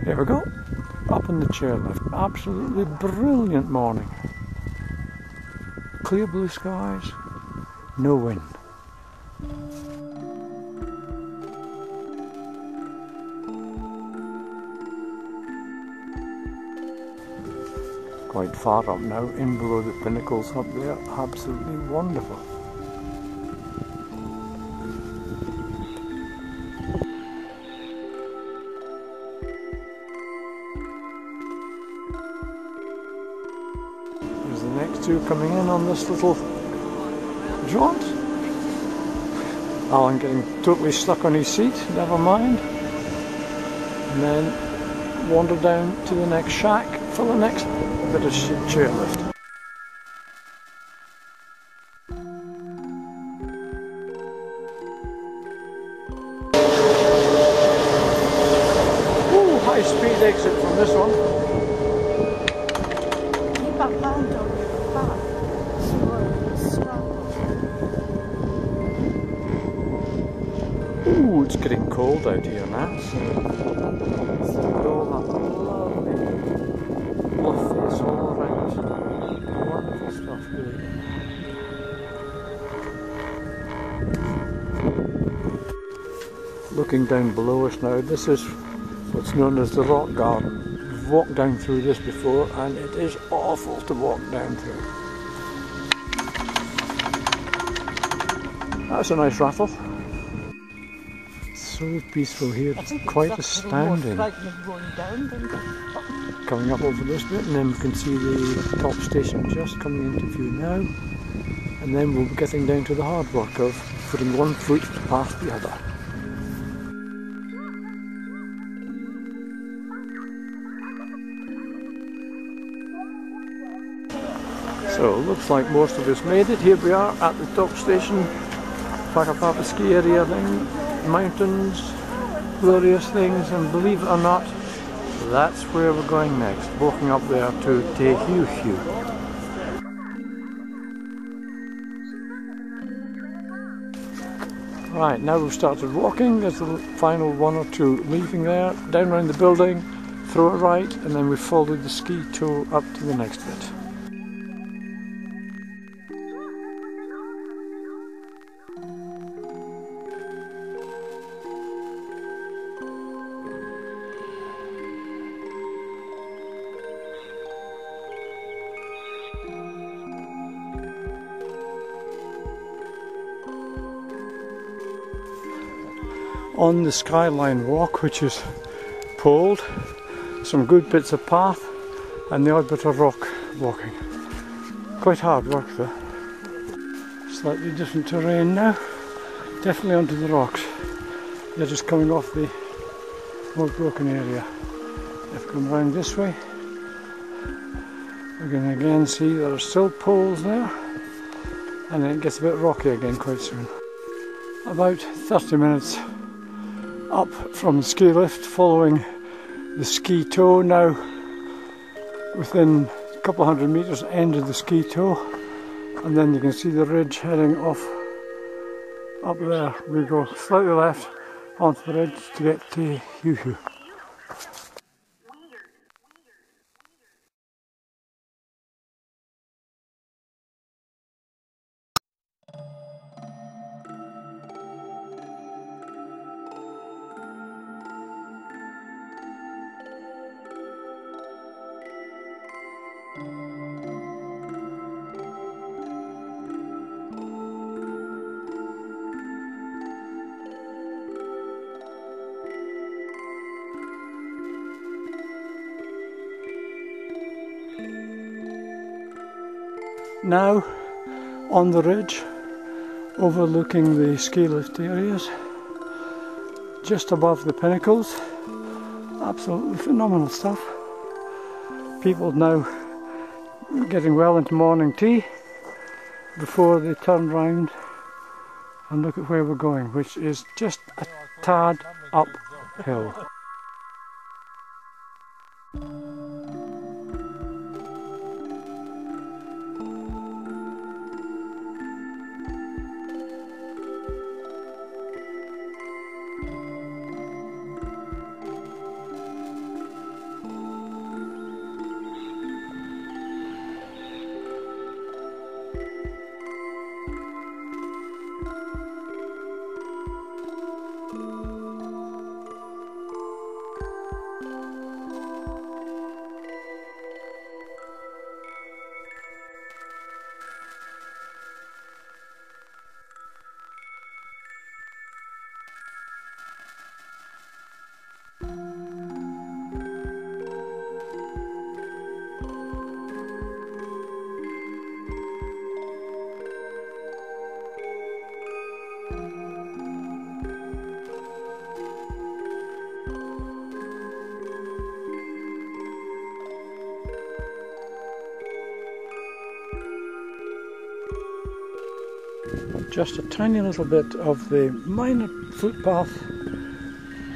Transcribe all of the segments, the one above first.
Here we go, up in the chairlift. Absolutely brilliant morning. Clear blue skies, no wind. Quite far up now, in below the pinnacles up there. Absolutely wonderful. There's the next two coming in on this little jaunt. Alan getting totally stuck on his seat, never mind. And then wander down to the next shack for the next bit of chairlift. Ooh, high speed exit from this one. Keep a hand on your back. Ooh, it's getting cold out here now. So all that lovely fluff all around. Wonderful stuff, really. Looking down below us now, this is what's known as the rock garden. We've walked down through this before and it is awful to walk down through. That's a nice rattle. So peaceful here, it's quite astounding. Coming up over this bit, and then we can see the top station just coming into view now. And then we'll be getting down to the hard work of putting one foot past the other. So, looks like most of us made it. Here we are at the top station. Whakapapa ski area thing. Mountains, glorious things, and believe it or not, that's where we're going next, walking up there to Te Heuheu. Right, now we've started walking. There's the final one or two leaving there, down around the building, throw it right, and then we followed the ski tow up to the next bit. On the skyline walk, which is poled, some good bits of path and the odd bit of rock walking. Quite hard work though. Slightly different terrain now, definitely onto the rocks. They're just coming off the more broken area. If we come around this way, we can again see there are still poles there, and then it gets a bit rocky again quite soon. About 30 minutes up from the ski lift, following the ski tow, now within a couple of hundred metres end of the ski tow, and then you can see the ridge heading off up there. We go slightly left onto the ridge to get to Heuheu. Now on the ridge, overlooking the ski lift areas, just above the pinnacles. Absolutely phenomenal stuff. People now getting well into morning tea before they turn round and look at where we're going, which is just a tad uphill. just a tiny little bit of the minor footpath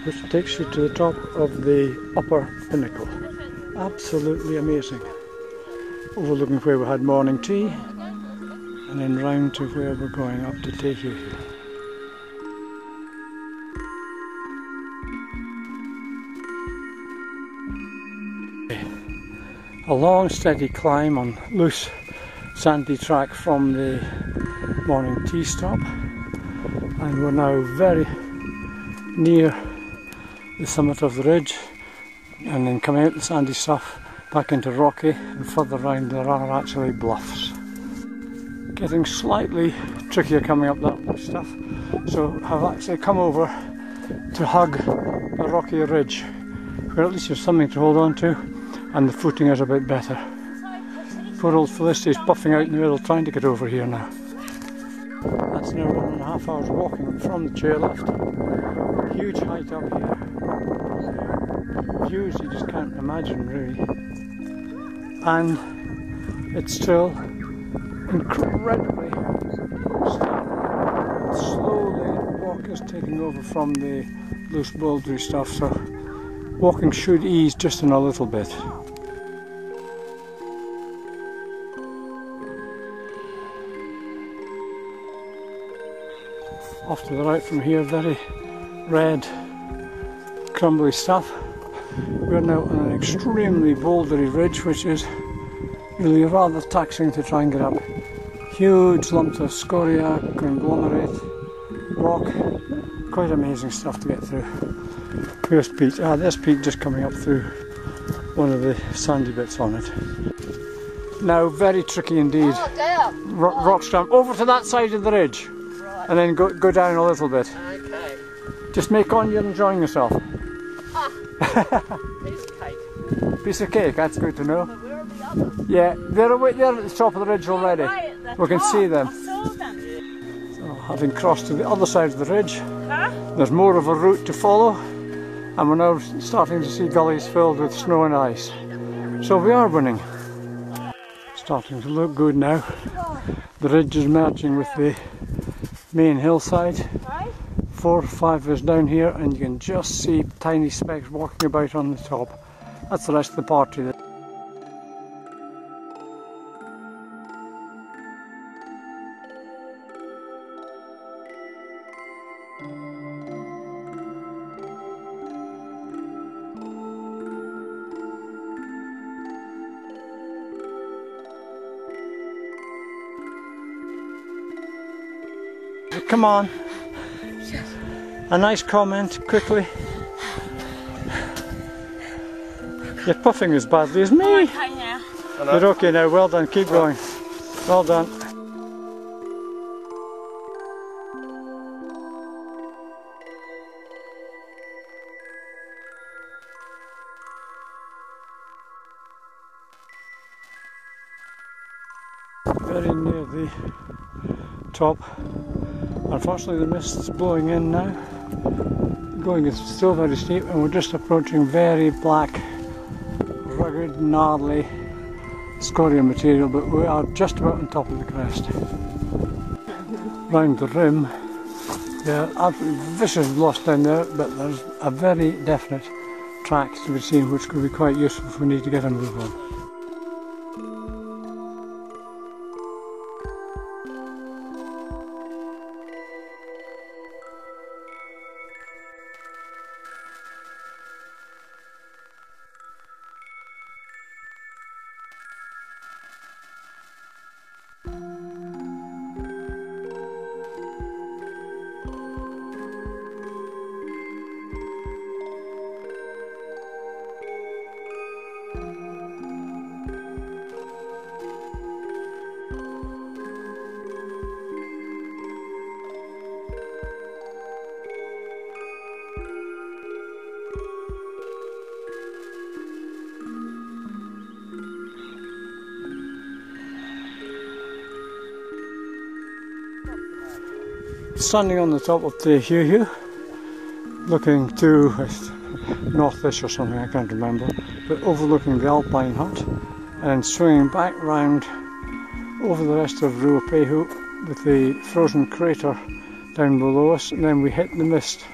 which takes you to the top of the upper pinnacle. Absolutely amazing. Overlooking where we had morning tea, and then round to where we're going up to Te Heuheu. A long steady climb on loose sandy track from the morning tea stop, and we're now very near the summit of the ridge, and then coming out the sandy stuff back into rocky, and further round there are actually bluffs. Getting slightly trickier coming up that stuff, so I've actually come over to hug the rocky ridge, where at least there's something to hold on to and the footing is a bit better. Poor old Felicity's puffing out in the middle trying to get over here now. That's now 1.5 hours walking from the chairlift. Huge height up here. Views you just can't imagine really. And it's still incredibly steep. Slowly the walk is taking over from the loose bouldery stuff, so walking should ease just in a little bit. Off to the right from here, very red, crumbly stuff. We're now on an extremely bouldery ridge, which is really rather taxing to try and get up. Huge lumps of scoria, conglomerate, rock, quite amazing stuff to get through. Here's peat. There's peat just coming up through one of the sandy bits on it. Now very tricky indeed. Rock stump over to that side of the ridge. And then go down a little bit. Okay. Just make on you're enjoying yourself. Piece of cake. Piece of cake, that's good to know. But where are the others? Yeah, they're at the top of the ridge already. We can see them. I saw them. So, having crossed to the other side of the ridge, there's more of a route to follow, and we're now starting to see gullies filled with snow and ice. So we are winning. Starting to look good now. The ridge is merging with the main hillside. 4 or 5 is down here, and you can just see tiny specks walking about on the top. That's the rest of the party. Come on. A nice comment, quickly. You're puffing as badly as me. I'm okay now. You're okay now, well done, keep going. Well done. Very near the top. Unfortunately the mist's blowing in now. Going is still very steep, and we're just approaching very black, rugged, gnarly scoria material, but we are just about on top of the crest. Round the rim, there are absolutely vicious bluffs down there, but there's a very definite track to be seen which could be quite useful if we need to get a move on. Standing on the top of Te Heuheu, looking to northish or something, I can't remember, but overlooking the Alpine hut, and then swinging back round over the rest of Ruapehu with the frozen crater down below us, and then we hit the mist.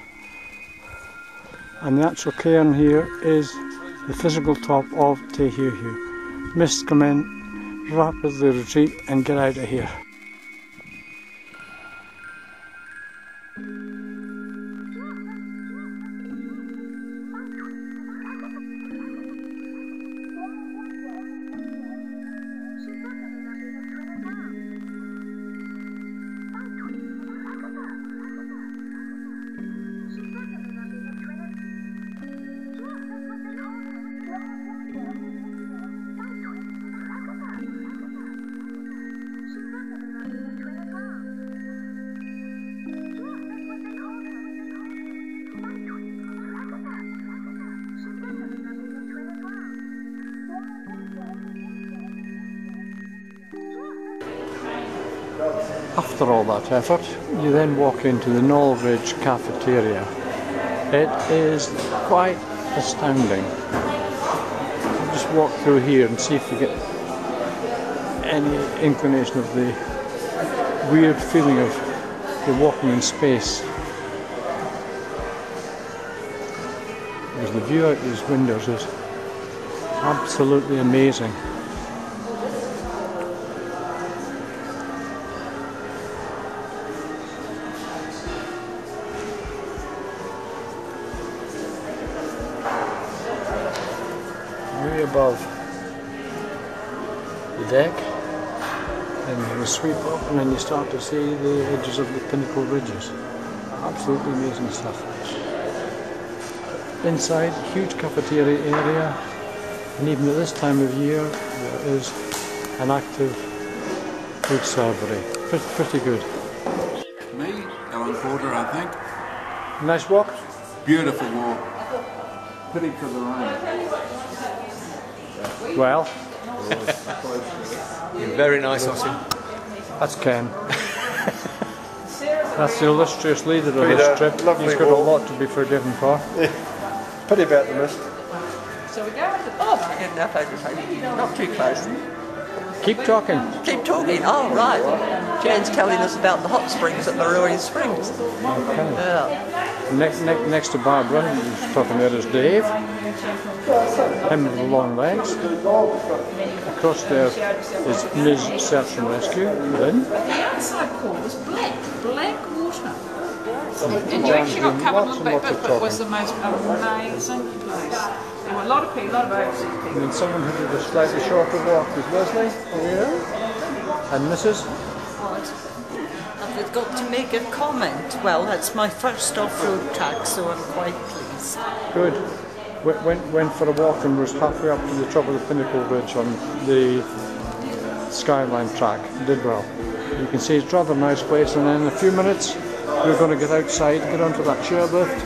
And the actual cairn here is the physical top of Te Heuheu. Mist come in, rapidly retreat and get out of here. After all that effort, you then walk into the Knoll Ridge cafeteria. It is quite astounding. Just walk through here and see if you get any inclination of the weird feeling of you're walking in space. Because the view out these windows is absolutely amazing. Way above the deck, and you sweep up and then you start to see the edges of the pinnacle ridges. Absolutely amazing stuff. Inside, huge cafeteria area, and even at this time of year there is an active food servery. Pretty good. Me, Alan Porter, I think. Nice walk? Beautiful walk. Pity for the rain. Well, very nice, Austin. that's Ken. That's the illustrious leader of this trip. He's got a lot to be forgiven for. Pity about the mist. So we go into Oh, good enough, okay. Not too close. Keep talking. Keep talking. Oh, right. Jan's telling us about the hot springs at Maruapehu Springs. Okay. Yeah. Next to Barbara, who's talking there is Dave. Him with the long legs. Across there is Ms. Search and Rescue. Lynn. the outside pool was black water. And you actually got covered a little bit, but it was the most amazing place. There were a lot of people, a lot of overseas And people. then someone who did a slightly shorter walk was Leslie. Yeah. And Mrs. I've got to make a comment. Well, that's my first off-road track, so I'm quite pleased. Good. Went for a walk and was halfway up to the top of the Pinnacle Ridge on the Skyline track. Did well. You can see it's rather a nice place, and then in a few minutes we're going to get outside, get onto that chairlift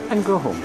and go home.